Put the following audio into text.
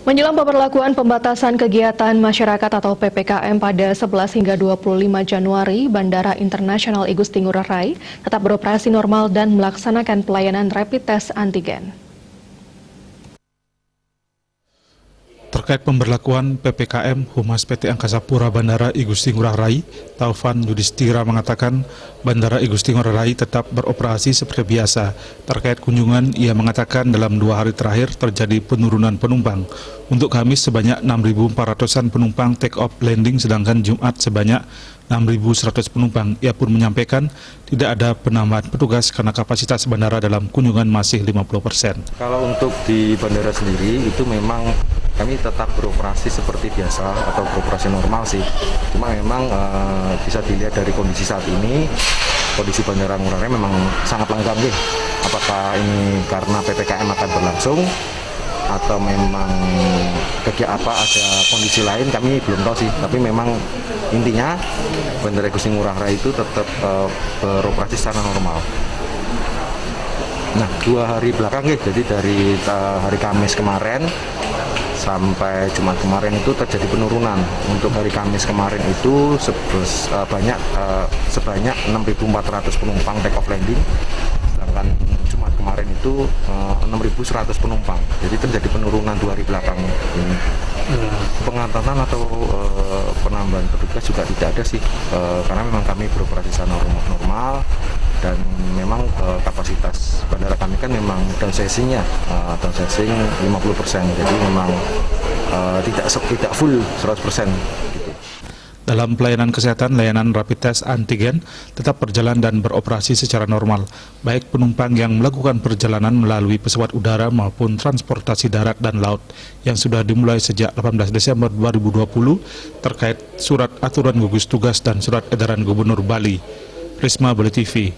Menjelang pemberlakuan pembatasan kegiatan masyarakat atau PPKM pada 11 hingga 25 Januari, Bandara Internasional I Gusti Ngurah Rai tetap beroperasi normal dan melaksanakan pelayanan rapid test antigen. Terkait pemberlakuan PPKM, Humas PT Angkasa Pura Bandara I Gusti Ngurah Rai, Taufan Yudhistira mengatakan Bandara I Gusti Ngurah Rai tetap beroperasi seperti biasa. Terkait kunjungan, ia mengatakan dalam 2 hari terakhir terjadi penurunan penumpang. Untuk Kamis sebanyak 6.400-an penumpang take off landing, sedangkan Jumat sebanyak 6.100 penumpang. Ia pun menyampaikan tidak ada penambahan petugas karena kapasitas bandara dalam kunjungan masih 50%. Kalau untuk di bandara sendiri itu memang kami tetap beroperasi seperti biasa atau beroperasi normal sih. Cuma memang bisa dilihat dari kondisi saat ini, kondisi Bandara Ngurah Rai memang sangat lengkap nih. Apakah ini karena PPKM akan berlangsung atau memang ada kondisi lain, kami belum tahu sih. Tapi memang intinya Bandara I Gusti Ngurah Rai itu tetap beroperasi secara normal. Nah, 2 hari belakang jadi dari hari Kamis kemarin sampai Jumat kemarin itu terjadi penurunan. Untuk hari Kamis kemarin itu sebanyak 6.400 penumpang take off landing, sedangkan Jumat kemarin itu 6.100 penumpang. Jadi terjadi penurunan 2 hari belakang ini. Pengatatan atau penambahan petugas juga tidak ada sih, karena memang kami beroperasi secara normal. Dan memang kapasitas bandara kami kan memang downsizing 50%, jadi memang tidak full 100% gitu. Dalam pelayanan kesehatan, layanan rapid test antigen tetap berjalan dan beroperasi secara normal. Baik penumpang yang melakukan perjalanan melalui pesawat udara maupun transportasi darat dan laut yang sudah dimulai sejak 18 Desember 2020 terkait surat aturan gugus tugas dan surat edaran Gubernur Bali. Risma, Bali TV.